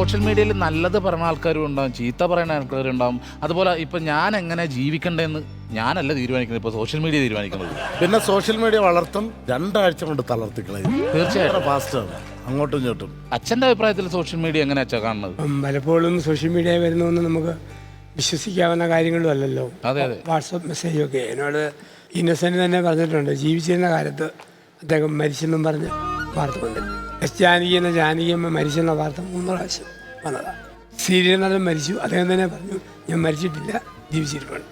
Social മീഡിയയിൽ നല്ലത് പറയുന്ന ആൾക്കാരും ഉണ്ടാവും, ചീത്ത പറയുന്ന ആൾക്കാരും ഉണ്ടാവും. അതുപോലെ ഇപ്പം ഞാൻ എങ്ങനെ ജീവിക്കണ്ടെന്ന് ഞാനല്ല തീരുമാനിക്കുന്നത്, ഇപ്പോൾ സോഷ്യൽ മീഡിയ തീരുമാനിക്കുന്നത്. പിന്നെ സോഷ്യൽ മീഡിയ വളർത്തും 2 ആഴ്ച കൊണ്ട് തളർത്തിക്കളയും. തീർച്ചയായിട്ടും ഫാസ്റ്റാണ് അങ്ങോട്ടും ഇങ്ങോട്ടും. അച്ഛൻ്റെ അഭിപ്രായത്തിൽ സോഷ്യൽ മീഡിയ എങ്ങനെയാ അച്ഛാ കാണുന്നത്? പലപ്പോഴും സോഷ്യൽ മീഡിയ വരുന്നൊന്നും നമുക്ക് വിശ്വസിക്കാവുന്ന കാര്യങ്ങളും അല്ലല്ലോ. അതെ അതെ. വാട്സപ്പ് മെസ്സേജൊക്കെ എന്നോട് ഇന്നസെൻ്റ് തന്നെ പറഞ്ഞിട്ടുണ്ട്, ജീവിച്ചിരുന്ന കാലത്ത് അദ്ദേഹം മരിച്ചെന്നും പറഞ്ഞ് വാർത്ത വന്നില്ല. ജാനകി എന്ന ജാനകിയമ്മ മരിച്ചെന്ന വാർത്ത 3 പ്രാവശ്യം വന്നതാണ്. സീരിയൽ നടൻ മരിച്ചു, അദ്ദേഹം തന്നെ പറഞ്ഞു ഞാൻ മരിച്ചിട്ടില്ല, ജീവിച്ചിരിക്കണം.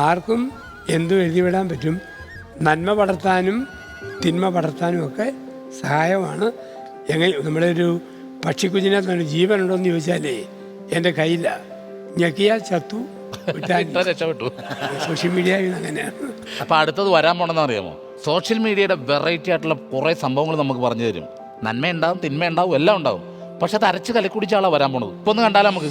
ആർക്കും എന്തും എഴുതിവിടാൻ പറ്റും. നന്മ പടർത്താനും തിന്മ പടർത്താനും ഒക്കെ സഹായമാണ്. എങ്ങനെ നമ്മുടെ ഒരു പക്ഷിക്കുഞ്ഞിനകത്താണ് ജീവനുണ്ടോ എന്ന് ചോദിച്ചാലേ എൻ്റെ കയ്യില്ല, ഞെക്കിയാൽ ചത്തു രക്ഷപ്പെട്ടു. സോഷ്യൽ മീഡിയ അങ്ങനെയാണ്. അപ്പം അടുത്തത് വരാൻ പോണെന്ന് അറിയാമോ? സോഷ്യൽ മീഡിയയുടെ വെറൈറ്റി ആയിട്ടുള്ള കുറേ സംഭവങ്ങൾ നമുക്ക് പറഞ്ഞു തരും. നന്മയുണ്ടാവും, തിന്മയുണ്ടാവും, എല്ലാം ഉണ്ടാവും. പക്ഷെ അത് അരച്ച് കലക്കുടിച്ച ആളാണ് വരാൻ പോണത്. ഇപ്പൊ ഒന്ന് കണ്ടാലോ നമുക്ക്?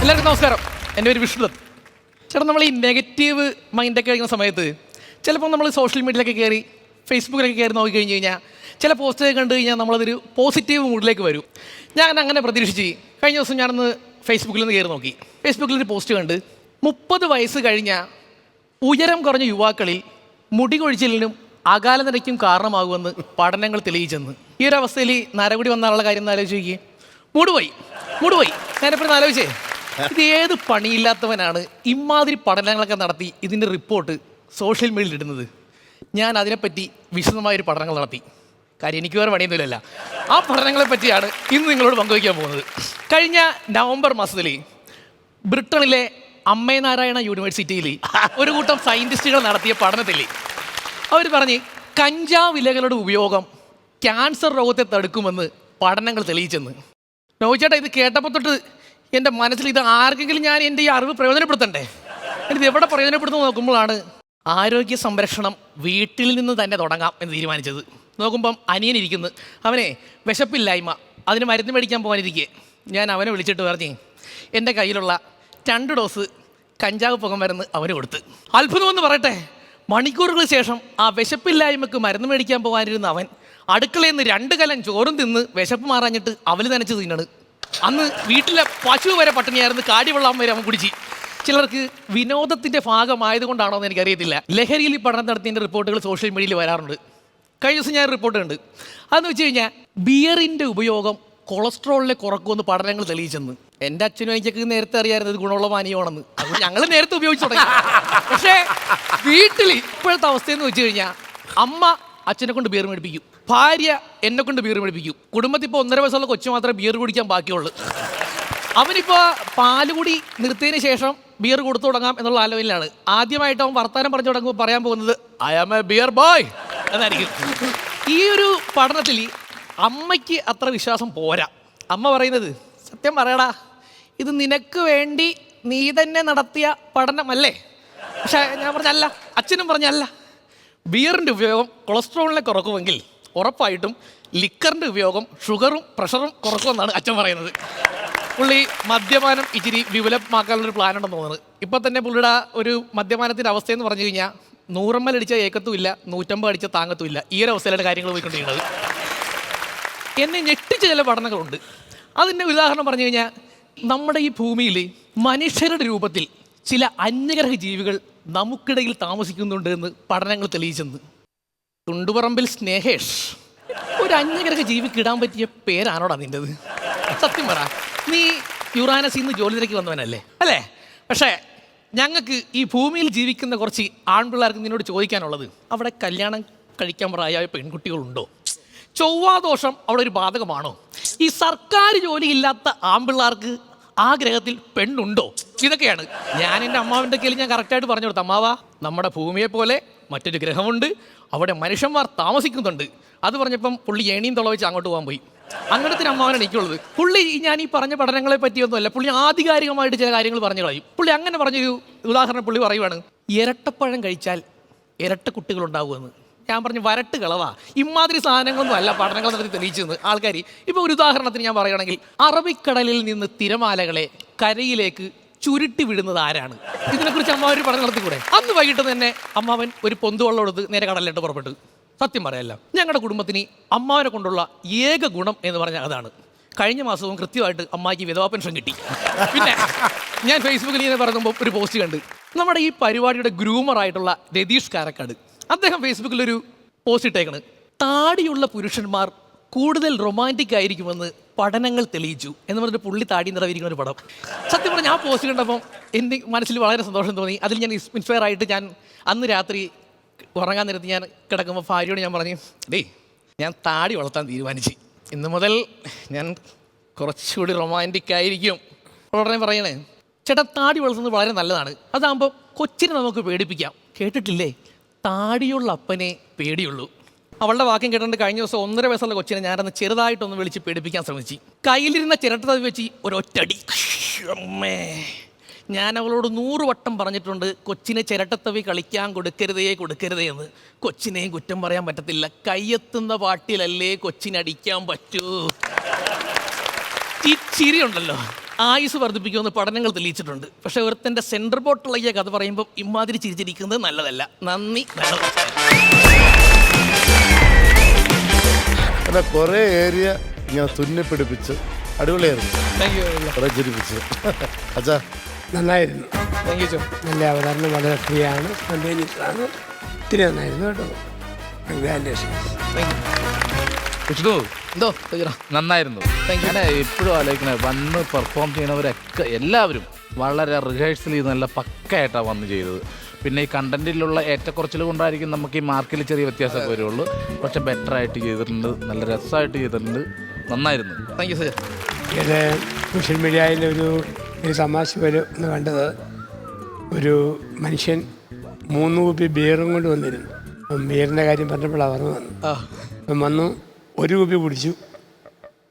എല്ലാവർക്കും നമസ്കാരം. എൻ്റെ പേര് വിഷ്ണുദത്ത്. ചേട്ടാ, നമ്മൾ ഈ നെഗറ്റീവ് മൈൻഡൊക്കെ കഴിക്കുന്ന സമയത്ത് ചിലപ്പോൾ നമ്മൾ സോഷ്യൽ മീഡിയയിലൊക്കെ കയറി ഫേസ്ബുക്കിലൊക്കെ കയറി നോക്കിക്കഴിഞ്ഞ് കഴിഞ്ഞാൽ ചില പോസ്റ്റൊക്കെ കണ്ടു കഴിഞ്ഞാൽ നമ്മളതൊരു പോസിറ്റീവ് മൂഡിലേക്ക് വരും. ഞാൻ അങ്ങനെ പ്രതീക്ഷിച്ച് കഴിഞ്ഞ ദിവസം ഞാനൊന്ന് ഫേസ്ബുക്കിൽ നിന്ന് കയറി നോക്കി. ഫേസ്ബുക്കിലൊരു പോസ്റ്റ് കണ്ട് 30 വയസ്സ് കഴിഞ്ഞ ഉയരം കുറഞ്ഞ യുവാക്കളിൽ മുടി കൊഴിച്ചിലിനും അകാലനിരയ്ക്കും കാരണമാകുമെന്ന് പഠനങ്ങൾ തെളിയിച്ചെന്ന്. ഈ ഒരു അവസ്ഥയിൽ നരകുടി വന്നാലുള്ള കാര്യം ഒന്ന് ആലോചിച്ച് നോക്കി. മൂടുപോയി. ഞാനിപ്പോൾ ആലോചിച്ചേ, ഇത് ഏത് പണിയില്ലാത്തവനാണ് ഇമാതിരി പഠനങ്ങളൊക്കെ നടത്തി ഇതിൻ്റെ റിപ്പോർട്ട് സോഷ്യൽ മീഡിയയിൽ ഇടുന്നത്? ഞാൻ അതിനെപ്പറ്റി വിശദമായൊരു പഠനങ്ങൾ നടത്തി. കാര്യം എനിക്ക് വേറെ പണിയൊന്നുമില്ല. ആ പഠനങ്ങളെ പറ്റിയാണ് ഇന്ന് നിങ്ങളോട് പങ്കുവയ്ക്കാൻ പോകുന്നത്. കഴിഞ്ഞ നവംബർ മാസത്തിൽ ബ്രിട്ടനിലെ അമ്മേ നാരായണ യൂണിവേഴ്സിറ്റിയിൽ ഒരു കൂട്ടം സയൻറ്റിസ്റ്റുകൾ നടത്തിയ പഠനത്തിൽ അവർ പറഞ്ഞ് കഞ്ചാവ് ഇലകളുടെ ഉപയോഗം ക്യാൻസർ രോഗത്തെ തടുക്കുമെന്ന് പഠനങ്ങൾ തെളിയിച്ചെന്ന്. നോയിച്ചേട്ടാ, ഇത് കേട്ടപ്പോൾ തൊട്ട് എൻ്റെ മനസ്സിൽ ഇത് ആർക്കെങ്കിലും ഞാൻ എൻ്റെ ഈ അറിവ് പ്രയോജനപ്പെടുത്തണ്ടേ? ഇത് എവിടെ പ്രയോജനപ്പെടുത്തുന്നു നോക്കുമ്പോഴാണ് ആരോഗ്യ സംരക്ഷണം വീട്ടിൽ നിന്ന് തന്നെ തുടങ്ങാം എന്ന് തീരുമാനിച്ചത്. നോക്കുമ്പം അനിയനിരിക്കുന്നു, അവനെ വിശപ്പില്ലായ്മ, അതിന് മരുന്ന് മേടിക്കാൻ പോകാനിരിക്കെ ഞാൻ അവനെ വിളിച്ചിട്ട് പറഞ്ഞ് എൻ്റെ കയ്യിലുള്ള 2 ഡോസ് കഞ്ചാവ് പുകമരുന്ന് അവന് കൊടുത്ത്. അത്ഭുതമെന്ന് പറയട്ടെ, മണിക്കൂറുകൾ ശേഷം ആ വിശപ്പില്ലായ്മക്ക് മരുന്ന് മേടിക്കാൻ പോകാനിരുന്ന അവൻ അടുക്കളയിൽ നിന്ന് 2 കലം ചോറും തിന്ന് വിശപ്പ് മാറാഞ്ഞിട്ട് അവല് നനച്ച് തിന്നണ്. അന്ന് വീട്ടിലെ പശു വരെ പട്ടിണിയായിരുന്നു, കാടിവെള്ളം വരെ അവൻ കുടിച്ച്. ചിലർക്ക് വിനോദത്തിൻ്റെ ഭാഗമായതുകൊണ്ടാണോ എന്ന് എനിക്കറിയത്തില്ല, ലഹരിയിൽ ഈ പഠനം നടത്തിയതിൻ്റെ റിപ്പോർട്ടുകൾ സോഷ്യൽ മീഡിയയിൽ വരാറുണ്ട്. കഴിഞ്ഞ ദിവസം ഞാൻ റിപ്പോർട്ട് ഉണ്ട്. അതെന്ന് വെച്ച് കഴിഞ്ഞാൽ ബിയറിൻ്റെ ഉപയോഗം കൊളസ്ട്രോളിനെ കുറക്കുമെന്ന് പഠനങ്ങൾ തെളിയിച്ചെന്ന്. എൻ്റെ അച്ഛനും എനിക്കൊക്കെ നേരത്തെ അറിയാമായിരുന്നു ഇത് ഗുണമുള്ള പാനീയമാണെന്ന്. അതുകൊണ്ട് ഞങ്ങൾ നേരത്തെ ഉപയോഗിച്ച് തുടങ്ങി. പക്ഷേ വീട്ടിൽ ഇപ്പോഴത്തെ അവസ്ഥയെന്ന് വെച്ച് കഴിഞ്ഞാൽ അമ്മ അച്ഛനെ കൊണ്ട് ബിയർ മേടിപ്പിക്കും, ഭാര്യ എന്നെ കൊണ്ട് ബിയർ മേടിപ്പിക്കും. കുടുംബത്തിൽ ഇപ്പോൾ 1.5 വയസ്സുള്ള കൊച്ചു മാത്രമേ ബിയർ കുടിക്കാൻ ബാക്കിയുള്ളൂ. അവനിപ്പോൾ പാലുകൂടി നിർത്തിയതിന് ശേഷം ബിയർ കൊടുത്തു തുടങ്ങാം എന്നുള്ള ആലോചനയിലാണ്. ആദ്യമായിട്ട് അവൻ വർത്താനം പറഞ്ഞു തുടങ്ങുമ്പോൾ പറയാൻ പോകുന്നത് I am a bear boy എന്നായിരിക്കും. ഈ ഒരു പഠനത്തിൽ അമ്മയ്ക്ക് അത്ര വിശ്വാസം പോരാ. അമ്മ പറയുന്നത്, സത്യം പറയടാ, ഇത് നിനക്ക് വേണ്ടി നീ തന്നെ നടത്തിയ പഠനമല്ലേ? പക്ഷേ ഞാൻ പറഞ്ഞല്ല, അച്ഛനും പറഞ്ഞല്ല, ബിയറിൻ്റെ ഉപയോഗം കൊളസ്ട്രോളിനെ കുറക്കുമെങ്കിൽ ഉറപ്പായിട്ടും ലിക്കറിൻ്റെ ഉപയോഗം ഷുഗറും പ്രഷറും കുറക്കുമെന്നാണ് അച്ഛൻ പറയുന്നത്. പുള്ളി മദ്യപാനം ഇച്ചിരി വിപുലമാക്കാനുള്ളൊരു പ്ലാൻ ഉണ്ടെന്ന് തോന്നുന്നത്. ഇപ്പം തന്നെ പുള്ളിയുടെ ഒരു മദ്യപാനത്തിൻ്റെ അവസ്ഥയെന്ന് പറഞ്ഞു കഴിഞ്ഞാൽ 100 അടിച്ച ഏക്കത്തുമില്ല, 150 അടിച്ച താങ്ങത്തുമില്ല. ഈ ഒരു അവസ്ഥയിലാണ് കാര്യങ്ങൾ പോയിക്കൊണ്ടിരിക്കുന്നത്. എന്നെ ഞെട്ടിച്ച ചില പഠനങ്ങളുണ്ട്. അതിൻ്റെ ഉദാഹരണം പറഞ്ഞു കഴിഞ്ഞാൽ, നമ്മുടെ ഈ ഭൂമിയിൽ മനുഷ്യരുടെ രൂപത്തിൽ ചില അന്യഗ്രഹ ജീവികൾ നമുക്കിടയിൽ താമസിക്കുന്നുണ്ട് എന്ന് പഠനങ്ങൾ തെളിയിച്ചെന്ന്. തുണ്ടുപറമ്പിൽ സ്നേഹേഷ് ഒരു അന്യഗ്രഹ ജീവിക്ക് ഇടാൻ പറ്റിയ പേരാണോടാ നിൻ്റെത്? സത്യം പറ, നീ യുറാനസിൽ നിന്ന് ജോലി തിരക്കി വന്നവനല്ലേ അല്ലേ? പക്ഷേ ഞങ്ങൾക്ക് ഈ ഭൂമിയിൽ ജീവിക്കുന്ന കുറച്ച് ആൺപിള്ളേർക്ക് നിന്നോട് ചോദിക്കാനുള്ളത്, അവിടെ കല്യാണം കഴിക്കാൻ പ്രായമായ പെൺകുട്ടികളുണ്ടോ? ചൊവ്വാദോഷം അവിടെ ഒരു ബാധകമാണോ? ഈ സർക്കാർ ജോലി ഇല്ലാത്ത ആൺപിള്ളേർക്ക് ആ ഗ്രഹത്തിൽ പെണ്ണുണ്ടോ? ഇതൊക്കെയാണ് ഞാൻ എൻ്റെ അമ്മാവിൻ്റെ കയ്യിൽ ഞാൻ കറക്റ്റായിട്ട് പറഞ്ഞു കൊടുത്തു. അമ്മാവാ, നമ്മുടെ ഭൂമിയെ പോലെ മറ്റൊരു ഗ്രഹമുണ്ട്, അവിടെ മനുഷ്യന്മാർ താമസിക്കുന്നുണ്ട്. അത് പറഞ്ഞപ്പം പുള്ളി ഏണിയും തുളവെച്ച് അങ്ങോട്ട് പോകാൻ പോയി. അങ്ങനത്തെ അമ്മാവനാണ് എനിക്കുള്ളത്. പുള്ളി ഞാൻ ഈ പറഞ്ഞ പഠനങ്ങളെ പറ്റിയൊന്നുമല്ല, പുള്ളി ആധികാരികമായിട്ട് ചില കാര്യങ്ങൾ പറഞ്ഞു കളയും. പുള്ളി അങ്ങനെ പറഞ്ഞൊരു ഉദാഹരണം പുള്ളി പറയുവാണ്, ഇരട്ടപ്പഴം കഴിച്ചാൽ ഇരട്ട കുട്ടികളുണ്ടാവുമെന്ന്. ഞാൻ പറഞ്ഞു വരട്ട് കളവാ, ഇമാതിരി സാധനങ്ങളൊന്നും അല്ല പഠനങ്ങൾ നടത്തി തെളിയിച്ചെന്ന് ആൾക്കാർ. ഇപ്പോൾ ഒരു ഉദാഹരണത്തിന് ഞാൻ പറയുകയാണെങ്കിൽ, അറബിക്കടലിൽ നിന്ന് തിരമാലകളെ കരയിലേക്ക് ചുരുട്ടി വിടുന്നത് ആരാണ്? ഇതിനെക്കുറിച്ച് അമ്മാവർ പറഞ്ഞു നടത്തിക്കൂടെ? അന്ന് വൈകിട്ട് തന്നെ അമ്മാവൻ ഒരു പൊന്തുവെള്ളം എടുത്ത് നേരെ കടലിലോട്ട് പുറപ്പെട്ടു. സത്യം പറയല്ല, ഞങ്ങളുടെ കുടുംബത്തിന് അമ്മാവനെ കൊണ്ടുള്ള ഏക ഗുണം എന്ന് പറഞ്ഞാൽ അതാണ്. കഴിഞ്ഞ മാസവും കൃത്യമായിട്ട് അമ്മായിക്ക് വിധവാ പെൻഷൻ കിട്ടി. പിന്നെ ഞാൻ ഫേസ്ബുക്കിൽ ഇങ്ങനെ പറയുമ്പോൾ ഒരു പോസ്റ്റ് കണ്ട്, നമ്മുടെ ഈ പരിപാടിയുടെ ഗ്രൂമറായിട്ടുള്ള രതീഷ് കാരക്കാട് അദ്ദേഹം ഫേസ്ബുക്കിലൊരു പോസ്റ്റ് ഇട്ടേക്കണ്. താടിയുള്ള പുരുഷന്മാർ കൂടുതൽ റൊമാൻറ്റിക് ആയിരിക്കുമെന്ന് പഠനങ്ങൾ തെളിയിച്ചു എന്ന് പറഞ്ഞിട്ട് പുള്ളി താടി നിറവിരിക്കുന്ന ഒരു പടം. സത്യം പറഞ്ഞാൽ ആ പോസ്റ്റ് കണ്ടപ്പം എൻ്റെ മനസ്സിൽ വളരെ സന്തോഷം തോന്നി. അതിൽ ഞാൻ ഇൻസ്പയർ ആയിട്ട് ഞാൻ അന്ന് രാത്രി ഉറങ്ങാൻ നേരത്ത് ഞാൻ കിടക്കുമ്പോൾ ഭാര്യയോട് ഞാൻ പറഞ്ഞു, ഡേയ് ഞാൻ താടി വളർത്താൻ തീരുമാനിച്ചു, ഇന്ന് മുതൽ ഞാൻ കുറച്ചുകൂടി റൊമാൻറ്റിക് ആയിരിക്കും. ഉടനെ പറയണേ, ചേട്ടാ താടി വളർത്തുന്നത് വളരെ നല്ലതാണ്, അതാകുമ്പോൾ കൊച്ചിനെ നമുക്ക് പേടിപ്പിക്കാം. കേട്ടിട്ടില്ലേ, താടിയുള്ള അപ്പനെ പേടിയുള്ളൂ. അവളുടെ വാക്യം കേട്ടിട്ട് കഴിഞ്ഞ ദിവസം 1.5 വയസ്സുള്ള കൊച്ചിനെ ഞാനന്ന് ചെറുതായിട്ടൊന്ന് വിളിച്ച് പേടിപ്പിക്കാൻ ശ്രമിച്ചു. കയ്യിലിരുന്ന ചിരട്ട തവി വെച്ച് ഒരൊറ്റടി. അമ്മേ, ഞാൻ അവളോട് 100 വട്ടം പറഞ്ഞിട്ടുണ്ട് കൊച്ചിനെ ചിരട്ടത്തവി കളിക്കാൻ കൊടുക്കരുതേ എന്ന്. കൊച്ചിനെയും കുറ്റം പറയാൻ പറ്റത്തില്ല, കയ്യെത്തുന്ന പാട്ടിലല്ലേ കൊച്ചിനടിക്കാൻ പറ്റൂ. ഈ ചിരിയുണ്ടല്ലോ ആയുസ് വർദ്ധിപ്പിക്കുമെന്ന് പഠനങ്ങൾ തെളിയിച്ചിട്ടുണ്ട്. പക്ഷെ ഒരുത്തൻ്റെ സെൻട്രൽ ബോട്ടിളയ്യ കഥ പറയുമ്പോൾ ഇമാതിരി ചിരിച്ചിരിക്കുന്നത് നല്ലതല്ല. നന്ദി. അല്ല, കുറേ ഏരിയ ഇങ്ങനെ തുന്നി പിടിപ്പിച്ച് അടിപൊളിയായിരുന്നു. Thank you. കുറേ ചിരിപ്പിച്ച്. അച്ഛാ നന്നായിരുന്നു. താങ്ക് യു ചോ. നല്ല അവതരണം, വളരെ ഫ്രീ ആണ്, സ്പോണ്ടേനിയസ് ആണ്. ഒത്തിരി നന്നായിരുന്നു കേട്ടോ. കൺഗ്രാജുലേഷൻസ്. വിഷ്ണു എന്തോ തീരാ നന്നായിരുന്നു. ഞാൻ എപ്പോഴും ആലോചിക്കണേ, വന്ന് പെർഫോം ചെയ്യണവരൊക്കെ എല്ലാവരും വളരെ റിഹേഴ്സൽ ചെയ്ത് നല്ല പക്കയായിട്ടാണ് വന്ന് ചെയ്തത്. പിന്നെ ഈ കണ്ടന്റിലുള്ള ഏറ്റക്കുറച്ചിൽ കൊണ്ടായിരിക്കും നമുക്ക് ഈ മാർക്കിൽ ചെറിയ വ്യത്യാസമൊക്കെ വരുള്ളൂ. പക്ഷെ ബെറ്റർ ആയിട്ട് ചെയ്തിട്ടുണ്ട്, നല്ല രസമായിട്ട് ചെയ്തിട്ടുണ്ട്, നന്നായിരുന്നു. Thank you sir. ഇത് സോഷ്യൽ മീഡിയയിൽ ഒരു തമാശ വരും എന്ന് കണ്ടത്, ഒരു മനുഷ്യൻ 3 കുപ്പി ബിയറും കൊണ്ട് വന്നിരുന്നു. അപ്പം ബിയറിൻ്റെ കാര്യം പറഞ്ഞപ്പോഴാണ് ഓർമ്മ വന്നു. അപ്പം വന്നു 1 കുപ്പി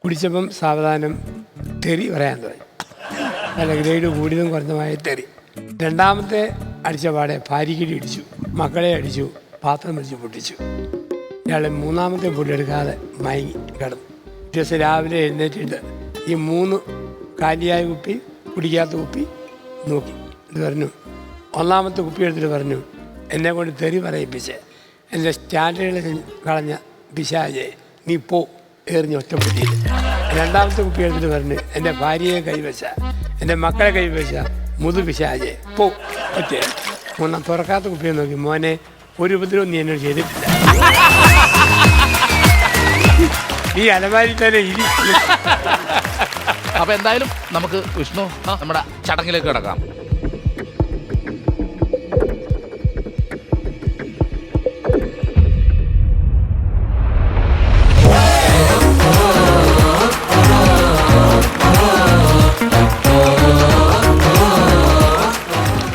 കുടിച്ചപ്പം സാവധാനം തെറി പറയാൻ തുടങ്ങി. നല്ല ഗ്രേഡ് കൂടിയതും കുറഞ്ഞതുമായ തെറി. രണ്ടാമത്തെ അടിച്ച പാടെ ഭാര്യയ്ക്കിടി ഇടിച്ചു, മക്കളെ അടിച്ചു, പാത്രം പിടിച്ച് പൊട്ടിച്ചു. ഇയാൾ 3ാമത്തെ പൊടി എടുക്കാതെ മയങ്ങി കിടന്നു. ദിവസം രാവിലെ എഴുന്നേറ്റിട്ട് ഈ 3 കാലിയായ കുപ്പി, കുടിക്കാത്ത കുപ്പി നോക്കി. ഇത് പറഞ്ഞു, 1ാമത്തെ കുപ്പി എടുത്തിട്ട് പറഞ്ഞു, എന്നെ കൊണ്ട് തെറി പറയിപ്പിച്ച് എൻ്റെ സ്റ്റാൻഡേർഡിൽ കളഞ്ഞ പിശാചെ നീ പോ, എറിഞ്ഞ് ഒറ്റപ്പെട്ടില്ല. 2ാമത്തെ കുപ്പി എടുത്തിട്ട് പറഞ്ഞു, എൻ്റെ ഭാര്യയെ കൈവച്ച, എൻ്റെ മക്കളെ കൈവച്ച മുതു പിശാചെ പോ, ഒറ്റ. 3ാം തുറക്കാത്ത കുപ്പിയെ നോക്കി, മോനെ ഒരു ഉപദ്രവം നീ എന്നോട് ചെയ്തിട്ടില്ല, നീ അലമാരി തന്നെ ഇരി. അപ്പൊ എന്തായാലും നമുക്ക് വിഷ്ണു നമ്മുടെ ചടങ്ങിലേക്ക് കിടക്കാം.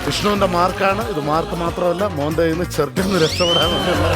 വിഷ്ണുവിന്റെ മാർക്കാണ് ഇത്. മാർക്ക് മാത്രമല്ല, മോന്റെ കയ്യിൽ നിന്ന് ചെറുക്കിൽ നിന്ന് രക്ഷപ്പെടാൻ വേണ്ടിയുള്ള